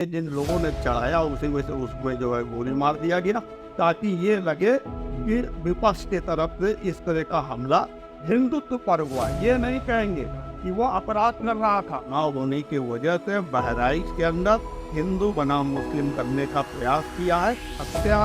जिन लोगों ने चढ़ाया उसी में से उसमें जो है गोली मार दिया गया, ताकि ये लगे कि विपक्ष की तरफ से इस तरह का हमला हिंदुत्व पर हुआ। ये नहीं कहेंगे कि वो अपराध कर रहा था। ना होने की वजह से बहराइच के अंदर हिंदू बनाम मुस्लिम करने का प्रयास किया है। हत्या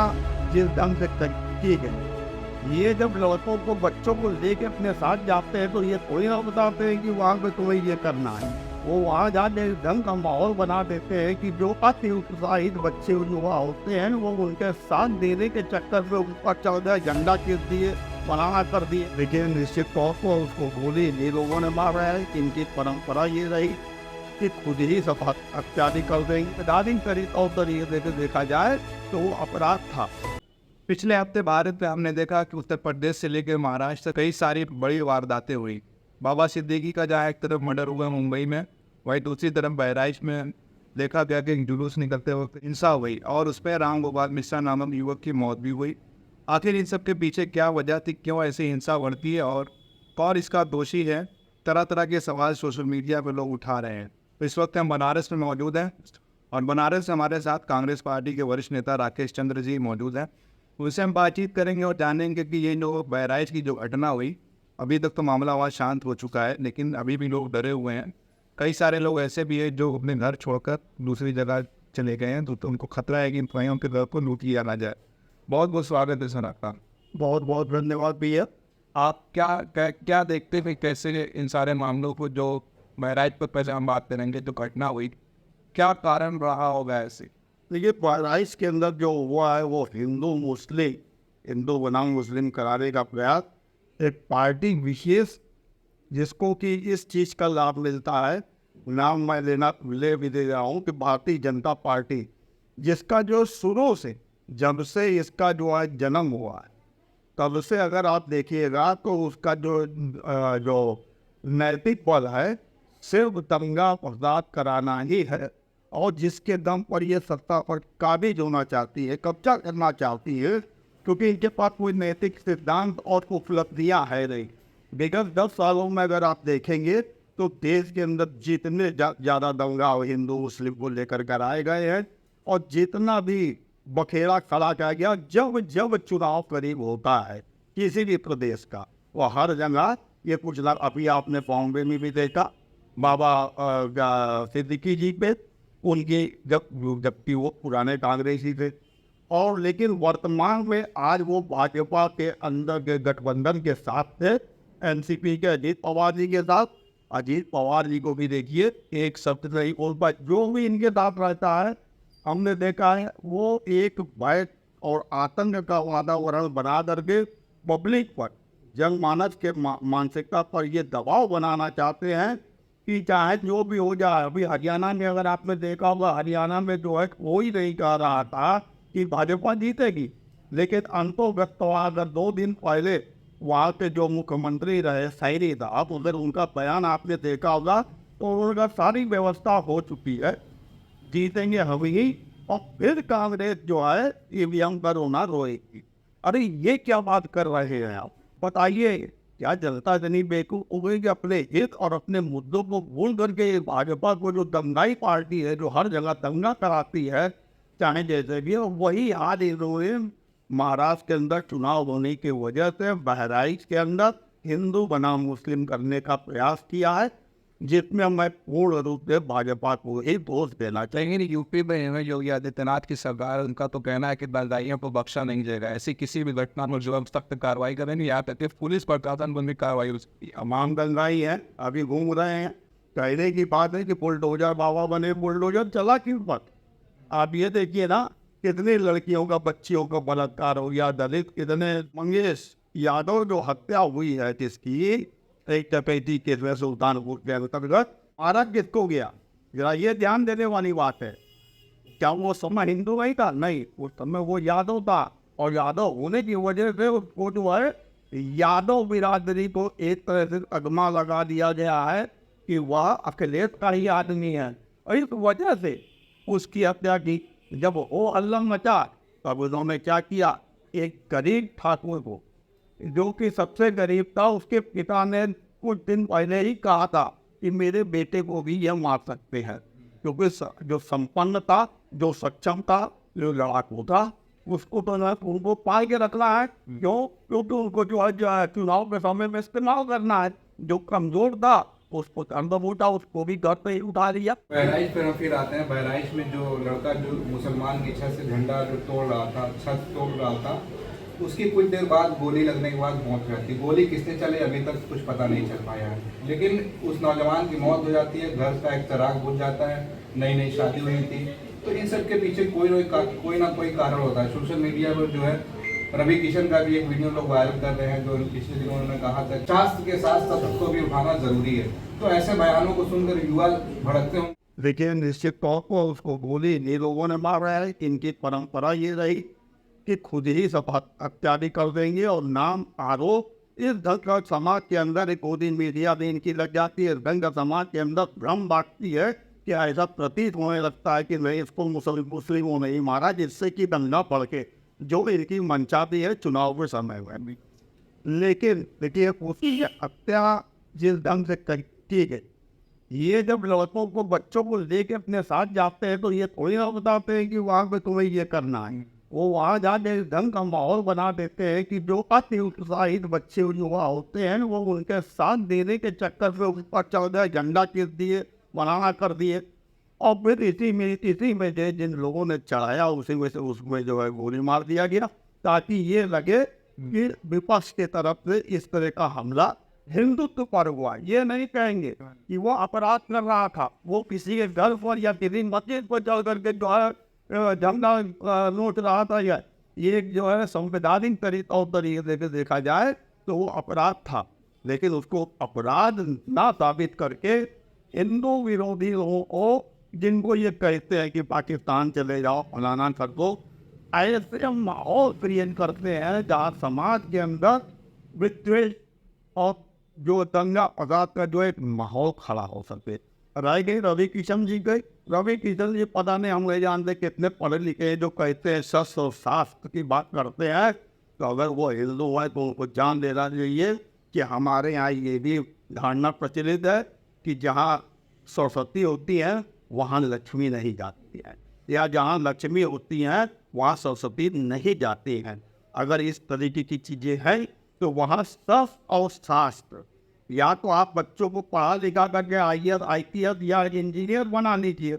जिस ढंग से की गई, ये जब लड़कों को बच्चों को लेके अपने साथ जाते हैं तो ये थोड़ी ना बताते हैं कि वहाँ पे तुम्हें ये करना है। वो वहाँ जाके ढंग का माहौल बना देते हैं कि जो अति उत्साहित बच्चे युवा होते हैं वो उनके साथ देने के चक्कर में ऊपर चढ़ गए, झंडा खींच दिए, बना कर दिए। लेकिन निश्चित तौर पर उसको गोली इन्हीं लोगों ने मारा है। इनकी परंपरा ये रही कि खुद ही सब हत्यादी कर देंगे। दादी तरीके से देखा जाए तो वो अपराध था। पिछले हफ्ते भारत में हमने देखा कि उत्तर प्रदेश से लेकर महाराष्ट्र कई सारी बड़ी वारदातें हुई। बाबा सिद्दीकी का जहाँ एक तरफ मर्डर हुआ मुंबई में, वहीं दूसरी तरफ बहराइच में देखा गया कि एक जुलूस निकलते वक्त हिंसा हुई और उसमें राम गोपाल मिश्रा नामक युवक की मौत भी हुई। आखिर इन सब के पीछे क्या वजह थी, क्यों ऐसी हिंसा बढ़ती है और कौन इसका दोषी है? तरह तरह के सवाल सोशल मीडिया पर लोग उठा रहे हैं। तो इस वक्त हम बनारस में मौजूद हैं और बनारस से हमारे साथ कांग्रेस पार्टी के वरिष्ठ नेता राकेश चंद्र जी मौजूद हैं। उनसे हम बातचीत करेंगे और जानेंगे कि ये जो बहराइच की जो घटना हुई, अभी तक तो मामला वहाँ शांत हो चुका है, लेकिन अभी भी लोग डरे हुए हैं। कई सारे लोग ऐसे भी हैं जो अपने घर छोड़कर दूसरी जगह चले गए हैं, तो उनको खतरा है कि कहीं उनके घर को लूट लिया ना जाए। बहुत बहुत स्वागत है सर आपका। बहुत बहुत धन्यवाद भैया। आप क्या देखते हैं, कैसे इन सारे मामलों को, जो बहराइच पर पहले हम बात करेंगे, जो घटना हुई, क्या कारण रहा होगा ऐसे? देखिए, बहराइच के अंदर जो हुआ है वो हिंदू बनाम मुस्लिम कराने का प्रयास एक पार्टी विशेष, जिसको कि इस चीज़ का लाभ मिलता है, नाम मैं ले भी दे रहा हूँ कि भारतीय जनता पार्टी, जिसका जो शुरू से जब से इसका जो है जन्म हुआ है तब से अगर आप देखिएगा तो उसका जो नैतिक बल है सिर्फ दंगा फसाद कराना ही है। और जिसके दम पर ये सत्ता पर काबिज होना चाहती है, कब्जा करना चाहती है, क्योंकि इनके पास कोई नैतिक सिद्धांत और उपलब्धियाँ है नहीं। विगत 10 सालों में अगर आप देखेंगे तो देश के अंदर जितने ज़्यादा दंगा हिंदू मुस्लिम को लेकर कराए गए हैं और जितना भी बखेड़ा खड़ा किया गया, जब जब चुनाव करीब होता है किसी भी प्रदेश का, वो हर जगह ये कुछ ना, अभी आपने बॉम्बे में भी देखा बाबा सिद्दीकी जी पे, उनकी जबकि वो पुराने कांग्रेसी थे। और लेकिन वर्तमान में आज वो भाजपा के अंदर के गठबंधन के साथ थे, एनसीपी के अजीत पवार जी के साथ। अजीत पवार जी को भी देखिए, एक शब्द नहीं बोल पाए। जो भी इनके साथ रहता है हमने देखा है वो एक भय और आतंक का वातावरण बना करके पब्लिक पर, जनमानस के मानसिकता पर ये दबाव बनाना चाहते हैं कि चाहे जो भी हो जाए। अभी हरियाणा में अगर आपने देखा होगा, हरियाणा में जो है कोई नहीं कह रहा था कि भाजपा जीतेगी, लेकिन अंतोगत्वा अगर 2 दिन पहले वहाँ के जो मुख्यमंत्री रहे सैनी साहब, उधर उनका बयान आपने देखा होगा, तो उनका सारी व्यवस्था हो चुकी है, जीतेंगे हम ही, और फिर कांग्रेस जो है ईवीएम पर होना रोएगी। अरे ये क्या बात कर रहे हैं आप? बताइए, क्या जनता इतनी बेवकूफ हो गई कि अपने हित और अपने मुद्दों को भूल करके भाजपा को, जो दंगाई पार्टी है, जो हर जगह दंगा कराती है, चाहे जैसे भी हो, वही आज इन्होंने महाराष्ट्र के अंदर चुनाव होने की वजह से बहराइच के अंदर हिंदू बनाम मुस्लिम करने का प्रयास किया है, जिसमें मैं पूर्ण रूप से भाजपा को ही दोष देना चाहिए। लेकिन यूपी में योगी आदित्यनाथ की सरकार, उनका तो कहना है कि दंगाइयों को बख्शा नहीं जाएगा, ऐसी किसी भी घटना पर जो हम सख्त कार्रवाई करेंगे। यहाँ तक कि पुलिस प्रशासन पर भी कार्रवाई हो सकती है। तमाम दंगाई हैं, अभी घूम रहे हैं। कहने की बात है कि बुलडोजर बाबा बने, बुलडोजर चला क्यों पर? आप ये देखिए ना, कितनी लड़कियों का, बच्चियों का बलात्कार हो गया, दलित कितने, मंगेश यादव जो हत्या हुई है जिसकी, एक डकैती केस में सुल्तानपुर के अंतर्गत, मारा किसको गया? जरा ये ध्यान देने वाली बात है। क्या वो समय हिंदू नहीं था? नहीं, उस समय वो यादव था, और यादव होने की वजह से उसको जो है यादव बिरादरी को एक तरह से अगमा लगा दिया गया है कि वह अखिलेश का ही आदमी है, और इस वजह से उसकी हत्या की। जब वो हल्ला मचा तब उन्होंने क्या किया, एक गरीब ठाकुर को, जो कि सबसे गरीब था, उसके पिता ने कुछ दिन पहले ही कहा था कि मेरे बेटे को भी यह मार सकते हैं, क्योंकि जो संपन्न था, जो सक्षम था, जो लड़ाकू था, उसको तो ना उनको पाल के रखना है। क्यों? क्योंकि उनको जो है चुनाव के समय में इस्तेमाल करना है। जो कमजोर था उसको अंदर उठा, उसको भी घर पे ही उठा लिया। बहराइच पे हम फिर आते हैं। बहराइच में जो लड़का जो मुसलमान की छत से झंडा जो तोड़ रहा था, छत तोड़ रहा था, उसकी कुछ देर बाद गोली लगने के बाद मौत हो जाती है। गोली किसने चले अभी तक कुछ पता नहीं चल पाया है, लेकिन उस नौजवान की मौत हो जाती है, घर का एक चिराग बुझ जाता है, नई नई शादी हुई थी। तो इन सब के पीछे कोई ना कोई कारण होता है। सोशल मीडिया पर जो है रवि किशन का भी एक वीडियो लोग वायरल कर रहे हैं, जो पिछले दिनों उन्होंने कहा था शास्त्र के साथ तत्व को भी उठाना जरूरी है। तो ऐसे बयानों को सुनकर युवा भड़कते होंगे। देखिए, निश्चित तौर पर उसको गोली इन्हीं लोगों ने मारा है। इनकी परंपरा ये रही कि खुद ही सब हत्यारी कर देंगे और नाम आरोप इस ढंग का समाज के अंदर एक गोदी मीडिया भी इनकी लग जाती है। इस ढंग का समाज के अंदर भ्रम बांटती है कि ऐसा प्रतीत होने लगता है कि नहीं, इसको मुस्लिमों ने ही मारा, जिससे कि दंगा पड़ के जो इनकी मंशा भी है चुनाव के समय में भी। लेकिन देखिए, उसकी हत्या जिस ढंग से की गई, ये जब लड़कों को बच्चों को लेके अपने साथ जाते हैं तो ये थोड़ी ना बताते हैं कि वहाँ पे तुम्हें ये करना है। वो वहाँ जाके इस ढंग का माहौल बना देते हैं कि जो अति उत्साहित बच्चे युवा होते हैं वो उनके साथ देने के चक्कर में ऊपर चढ़ गए, झंडा खींच दिए, बनाना कर दिए। और फिर इसी में जिन लोगों ने चढ़ाया उसी में से उसमें जो है गोली मार दिया गया, ताकि ये लगे कि विपक्ष के तरफ से इस तरह का हमला हिंदुत्व पर हुआ। ये नहीं कहेंगे कि वो अपराध कर रहा था, वो किसी के घर पर या किसी मस्जिद पर चल करके जो है झंडा नोच रहा था। या ये जो है संवैधानिक तरीके से देखा जाए तो वो अपराध था, लेकिन उसको अपराध ना साबित करके हिंदू विरोधी लोगों को, जिनको ये कहते हैं कि पाकिस्तान चले जाओ, फलाना कर दो, ऐसे माहौल क्रिएट करते हैं जहाँ समाज के अंदर विद्वेष और जो दंगा फसाद का जो एक माहौल खड़ा हो सके। रह गई रवि किशन जी गई। रवि किशन जी पता नहीं, हम नहीं जानते कितने पढ़े लिखे हैं, जो कहते हैं शस्त्र और शास्त्र की बात करते हैं। तो अगर वो हिंदू है तो उनको जान देना चाहिए कि हमारे यहाँ ये भी धारणा प्रचलित है कि जहाँ सरस्वती होती है वहाँ लक्ष्मी नहीं जाती है, या जहाँ लक्ष्मी होती हैं वहाँ सरस्वती नहीं जाती हैं। अगर इस तरीके की चीज़ें हैं तो वहाँ शस्त्र और शास्त्र, या तो आप बच्चों को पढ़ा लिखा करके IAS या इंजीनियर बना लीजिए,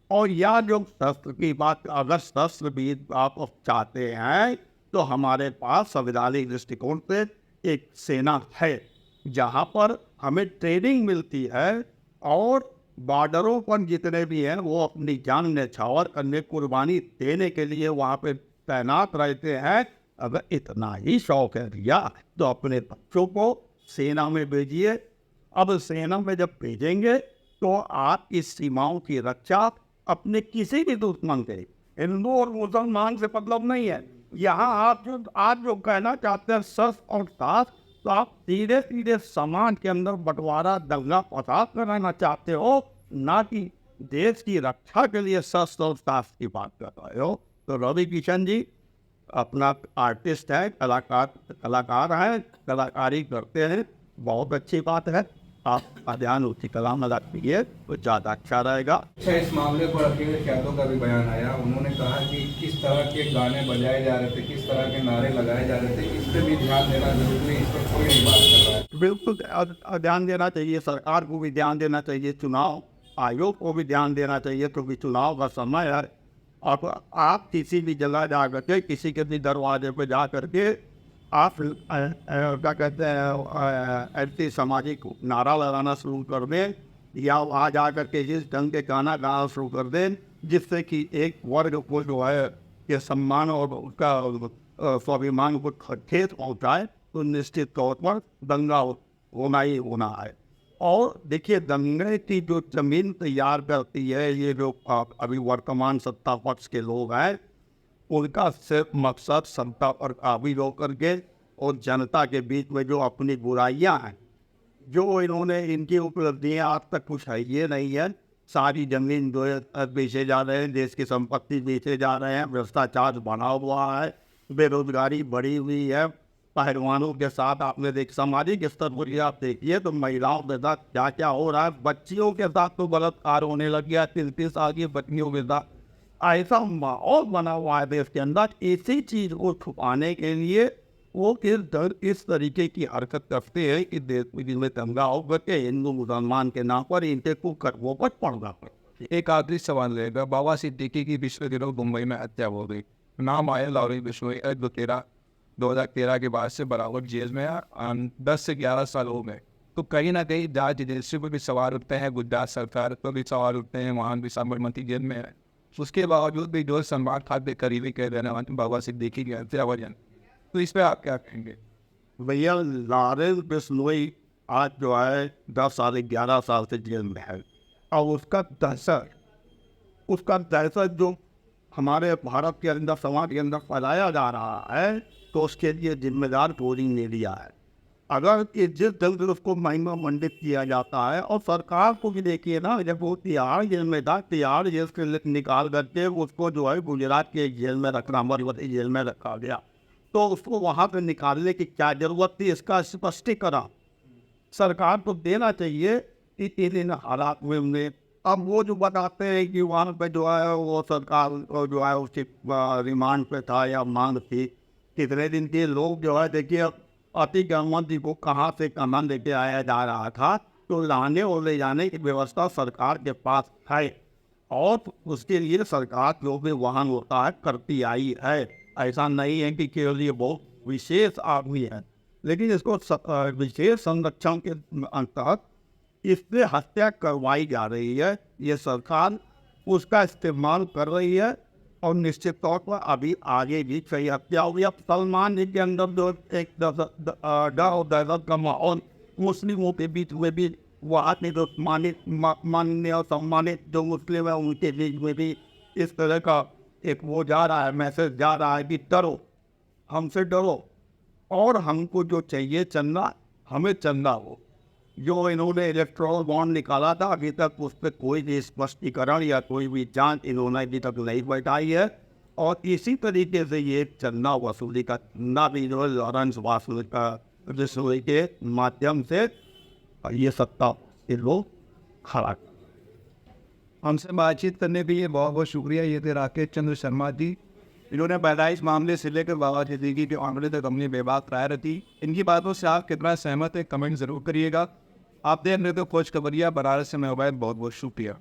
और या जो शस्त्र की बात, अगर शस्त्र भी आप चाहते हैं तो हमारे पास संवैधानिक दृष्टिकोण से एक सेना है जहाँ पर हमें ट्रेनिंग मिलती है, और बॉर्डरों पर जितने भी हैं वो अपनी जान न्यौछावर करने, कुर्बानी देने के लिए वहाँ पे तैनात रहते हैं। अगर इतना ही शौक है भैया तो अपने बच्चों को सेना में भेजिए। अब सेना में जब भेजेंगे तो आप इस सीमाओं की रक्षा अपने किसी भी दुश्मन से, हिंदू और मुसलमान से मतलब नहीं है। यहाँ आप जो कहना चाहते हैं शस्त्र और शास्त्र, तो आप सीधे सीधे समाज के अंदर बंटवारा, दंगा फसाद कराना चाहते हो, ना कि देश की रक्षा के लिए शस्त्र और शास्त्र की बात कर रहे हो। तो रवि किशन जी अपना आर्टिस्ट है, कलाकार है, कलाकारी करते हैं, बहुत अच्छी बात है। आप ध्यान उसी कला में रखिए तो ज़्यादा अच्छा रहेगा। अच्छा, इस मामले पर अखिलेश यादव का भी बयान आया। उन्होंने कहा कि किस तरह के गाने बजाए जा रहे थे, किस तरह के नारे लगाए जा रहे थे, इस पर भी ध्यान देना जरूरी है। इस पर कोई नहीं बात कर रहा है। बिल्कुल ध्यान देना चाहिए, सरकार को भी ध्यान देना चाहिए, चुनाव आयोग को भी ध्यान देना चाहिए, क्योंकि चुनाव का समय है। अब आप किसी भी जगह जा करके, किसी के भी दरवाजे पर जा करके आप क्या कहते हैं एंटी सामाजिक नारा लगाना शुरू कर दें, या वहाँ जा करके इस ढंग के गाना गाना शुरू कर दें जिससे कि एक वर्ग को जो है ये सम्मान और उसका स्वाभिमान को ठेस पहुँचाए, तो निश्चित तौर पर दंगा होना ही होना है। और देखिए, दंगे की जो जमीन तैयार करती है ये जो अभी वर्तमान सत्ता पक्ष के लोग हैं, उनका सिर्फ मकसद सत्ता पर काबिज होकर के और जनता के बीच में जो अपनी बुराइयां हैं, जो इन्होंने, इनकी उपलब्धियां आज तक कुछ है ये नहीं है। सारी जमीन जो है बेचे जा रहे हैं, देश की संपत्ति बेचे जा रहे हैं, भ्रष्टाचार बढ़ा हुआ है, बेरोजगारी बढ़ी हुई है, पहलवानों के साथ आपने देख सामाजिक स्तर पर ही आप देखिए तो महिलाओं के साथ क्या क्या हो रहा है, बच्चियों के साथ तो बलात्कार होने लग गया, 30 साल की बच्चियों के साथ ऐसा माहौल बना हुआ है देश के अंदर। इसी चीज को छुपाने के लिए वो इस तरीके की हरकत करते हैं कि देश में दंगा हो करके हिंदू मुसलमान के नाम पर इनके को कर्मों पर पड़ना पड़े। एक आखिरी सवाल रहेगा, बाबा सिद्दीकी की पिछले दिनों मुंबई में हत्या हो गई, नाम आया लॉरी बिश्नोई 2013 के बाद से बराबर जेल में है, 10 से 11 साल हो गए। तो कहीं ना कहीं जांच एजेंसी पर भी सवाल उठते हैं, गुजरात सरकार पर भी सवाल उठते हैं, वहाँ भी साबरमती जेल में है। उसके बावजूद भी जो सलमान खान के करीबी कह देने वाले बाबा सिद्दीकी की हत्या वजन, तो इस पर आप क्या कहेंगे? भैया लॉरेंस बिश्नोई आज जो है 10 साल 11 साल से जेल में है और उसका दहशत जो हमारे भारत के अंदर समाज के अंदर फैलाया जा रहा है तो उसके लिए जिम्मेदार कोई ने लिया है। अगर ये जिस ढंग से उसको महिमा मंडित किया जाता है और सरकार को भी देखिए ना, जब वो तिहाड़ जेल में था, तिहाड़ जेल से निकाल करके उसको जो है गुजरात के जेल में रखना, अमरवती जेल में रखा गया, तो उसको वहाँ पे निकालने की क्या जरूरत थी, इसका स्पष्टीकरण सरकार को देना चाहिए कि इन हालात में उन्हें। अब वो जो बताते हैं कि वहाँ पे जो है वो सरकार जो है उसकी रिमांड पे था या मांग थी कितने दिन के, लोग जो है देखिए अति गहमत जी को कहाँ से कहाँ लेके आया जा रहा था, तो लाने और ले जाने की व्यवस्था सरकार के पास है और उसके लिए सरकार जो भी वाहन होता है करती आई है। ऐसा नहीं है कि केवल ये बहुत विशेष आदमी है, लेकिन इसको विशेष संरक्षण के अंतर्गत इससे हत्या करवाई जा रही है, ये सरकार उसका इस्तेमाल कर रही है और निश्चित तौर पर अभी आगे भी कई हत्या हुई। अब सलमान जी के अंदर जो एक डर और दहशत का माहौल मुस्लिमों के बीच में भी, वहाँ के जो माननीय और सम्मानित जो मुस्लिम है उनके बीच में भी इस तरह का एक वो जा रहा है, मैसेज जा रहा है कि डरो, हमसे डरो और हमको जो चाहिए चंदा हमें चंदा हो। जो इन्होंने इलेक्ट्रॉल बॉन्ड निकाला था अभी तक उस पर कोई भी स्पष्टीकरण या कोई भी जांच इन्होंने अभी तक नहीं बैठाई है और इसी तरीके से ये चंदा वसूली का धंधा भी जो है लॉरेंस बिश्नोई के माध्यम से ये सत्ता के लोग खड़ा। हमसे बातचीत करने के लिए बहुत बहुत शुक्रिया। ये थे राकेश चंद्र शर्मा जी, इन्होंने पैदाइश मामले से लेकर बाबा सिद्दीकी के मामले तक अपनी बेबाक राय रखी। इनकी बातों से आप कितना सहमत है कमेंट जरूर करिएगा। आप देख रहे थे खोज खबरिया बनारस से मैं उबैद, बहुत बहुत शुक्रिया।